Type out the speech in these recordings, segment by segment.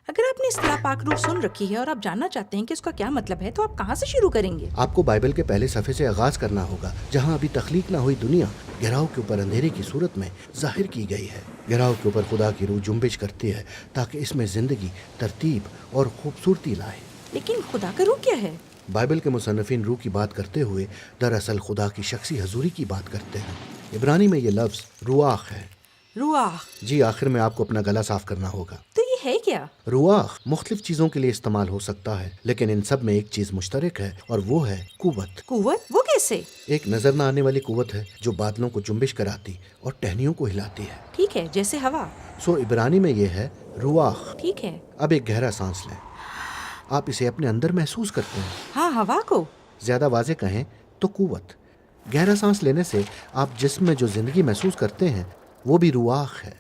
اگر آپ نے اصطلاح پاک روح سن رکھی ہے اور آپ جاننا چاہتے ہیں کہ اس کا کیا مطلب ہے تو آپ کہاں سے شروع کریں گے؟ آپ کو بائبل کے پہلے صفحے سے آغاز کرنا ہوگا، جہاں ابھی تخلیق نہ ہوئی دنیا گہراؤ کے اوپر اندھیرے کی صورت میں ظاہر کی گئی ہے۔ گہراؤ کے اوپر خدا کی روح جنبش کرتی ہے تاکہ اس میں زندگی، ترتیب اور خوبصورتی لائے۔ لیکن خدا کا روح کیا ہے؟ بائبل کے مصنفین روح کی بات کرتے ہوئے دراصل خدا کی شخصی حضوری کی بات کرتے ہیں۔ عبرانی میں یہ لفظ رواخ ہے۔ رواح؟ جی، آخر میں آپ کو اپنا گلا صاف کرنا ہوگا۔ تو یہ ہے کیا؟ رواخ مختلف چیزوں کے لیے استعمال ہو سکتا ہے، لیکن ان سب میں ایک چیز مشترک ہے اور وہ ہے قوت۔ قوت؟ وہ کیسے؟ ایک نظر نہ آنے والی قوت ہے جو بادلوں کو جنبش کراتی اور ٹہنیوں کو ہلاتی ہے۔ ٹھیک ہے، جیسے ہوا۔ عبرانی میں یہ ہے رواخ۔ ٹھیک ہے۔ اب ایک گہرا سانس لیں۔ آپ اسے اپنے اندر محسوس کرتے ہیں۔ ہاں، ہوا کو۔ زیادہ واضح کہیں تو قوت۔ گہرا سانس لینے سے آپ جسم میں جو زندگی محسوس کرتے ہیں وہ بھی رواخ ہے۔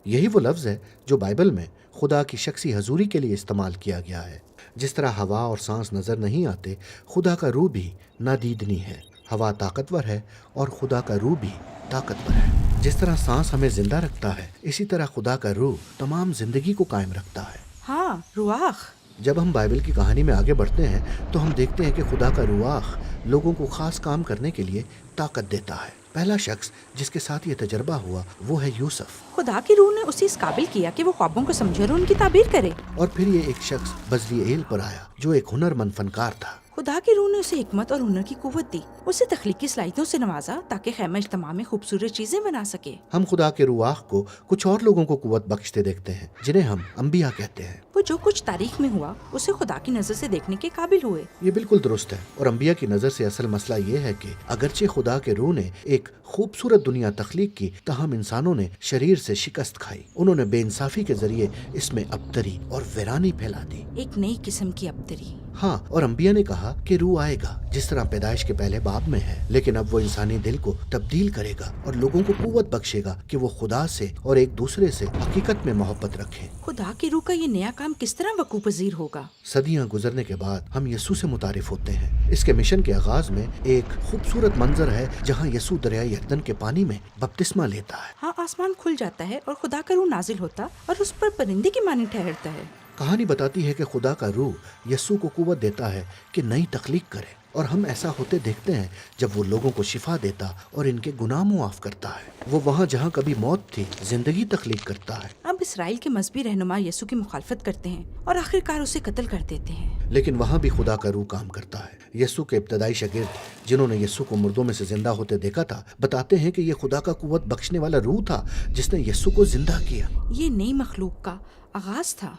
یہی وہ لفظ ہے جو بائبل میں خدا کی شخصی حضوری کے لیے استعمال کیا گیا ہے۔ جس طرح ہوا اور سانس نظر نہیں آتے، خدا کا روح بھی نادیدنی ہے۔ ہوا طاقتور ہے اور خدا کا روح بھی طاقتور ہے۔ جس طرح سانس ہمیں زندہ رکھتا ہے، اسی طرح خدا کا روح تمام زندگی کو قائم رکھتا ہے۔ ہاں، رواخ۔ جب ہم بائبل کی کہانی میں آگے بڑھتے ہیں تو ہم دیکھتے ہیں کہ خدا کا رواخ لوگوں کو خاص کام کرنے کے لیے طاقت دیتا ہے۔ پہلا شخص جس کے ساتھ یہ تجربہ ہوا وہ ہے یوسف۔ خدا کی روح نے اسے اس قابل کیا کہ وہ خوابوں کو سمجھے اور ان کی تعبیر کرے۔ اور پھر یہ ایک شخص بزلیئیل پر آیا جو ایک ہنرمند فنکار تھا۔ خدا کی روح نے اسے حکمت اور ہنر کی قوت دی، اسے تخلیقی صلاحیتوں سے نوازا تاکہ خیمہ اجتماع میں خوبصورت چیزیں بنا سکے۔ ہم خدا کے رواخ کو کچھ اور لوگوں کو قوت بخشتے دیکھتے ہیں جنہیں ہم انبیاء کہتے ہیں۔ وہ جو کچھ تاریخ میں ہوا اسے خدا کی نظر سے دیکھنے کے قابل ہوئے۔ یہ بالکل درست ہے، اور انبیاء کی نظر سے اصل مسئلہ یہ ہے کہ اگرچہ خدا کے روح نے ایک خوبصورت دنیا تخلیق کی، تاہم انسانوں نے شریر سے شکست کھائی۔ انہوں نے بے انصافی کے ذریعے اس میں ابتری اور ویرانی پھیلا دی۔ ایک نئی قسم کی ابتری۔ ہاں، اور انبیاء نے کہا کہ روح آئے گا جس طرح پیدائش کے پہلے باب میں ہے، لیکن اب وہ انسانی دل کو تبدیل کرے گا اور لوگوں کو قوت بخشے گا کہ وہ خدا سے اور ایک دوسرے سے حقیقت میں محبت رکھیں۔ خدا کی روح کا یہ نیا کام کس طرح وقوع پذیر ہوگا؟ صدیاں گزرنے کے بعد ہم یسوع سے متعارف ہوتے ہیں۔ اس کے مشن کے آغاز میں ایک خوبصورت منظر ہے جہاں یسوع دریائے یردن کے پانی میں بپتسمہ لیتا ہے۔ ہاں، آسمان کھل جاتا ہے اور خدا کا روح نازل ہوتا اور اس پر پرندے کی مانند ٹھہرتا ہے۔ کہانی بتاتی ہے کہ خدا کا روح یسوع کو قوت دیتا ہے کہ نئی تخلیق کرے، اور ہم ایسا ہوتے دیکھتے ہیں جب وہ لوگوں کو شفا دیتا اور ان کے گناہ معاف کرتا ہے۔ وہ وہاں جہاں کبھی موت تھی زندگی تخلیق کرتا ہے۔ اب اسرائیل کے مذہبی رہنما یسوع کی مخالفت کرتے ہیں اور آخرکار اسے قتل کر دیتے ہیں، لیکن وہاں بھی خدا کا روح کام کرتا ہے۔ یسوع کے ابتدائی شاگرد جنہوں نے یسوع کو مردوں میں سے زندہ ہوتے دیکھا تھا بتاتے ہیں کہ یہ خدا کا قوت بخشنے والا روح تھا جس نے یسوع کو زندہ کیا۔ یہ نئی مخلوق کا آغاز تھا۔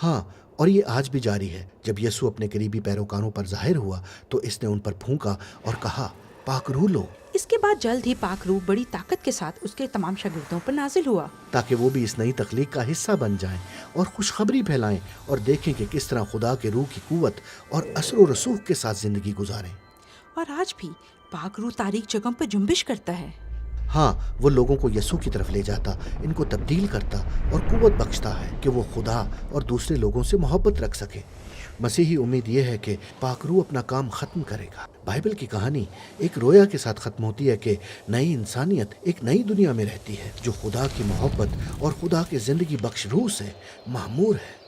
ہاں، اور یہ آج بھی جاری ہے۔ جب یسوع اپنے قریبی پیروکاروں پر ظاہر ہوا تو اس نے ان پر پھونکا اور کہا، پاک روح لو۔ اس کے بعد جلد ہی پاک روح بڑی طاقت کے ساتھ اس کے تمام شاگردوں پر نازل ہوا، تاکہ وہ بھی اس نئی تخلیق کا حصہ بن جائیں اور خوشخبری پھیلائیں اور دیکھیں کہ کس طرح خدا کے روح کی قوت اور اثر و رسوخ کے ساتھ زندگی گزاریں۔ اور آج بھی پاک روح تاریک جگہوں پر جنبش کرتا ہے۔ ہاں، وہ لوگوں کو یسوع کی طرف لے جاتا، ان کو تبدیل کرتا اور قوت بخشتا ہے کہ وہ خدا اور دوسرے لوگوں سے محبت رکھ سکے۔ مسیحی امید یہ ہے کہ پاک روح اپنا کام ختم کرے گا۔ بائبل کی کہانی ایک رویا کے ساتھ ختم ہوتی ہے کہ نئی انسانیت ایک نئی دنیا میں رہتی ہے جو خدا کی محبت اور خدا کے زندگی بخش روح سے معمور ہے۔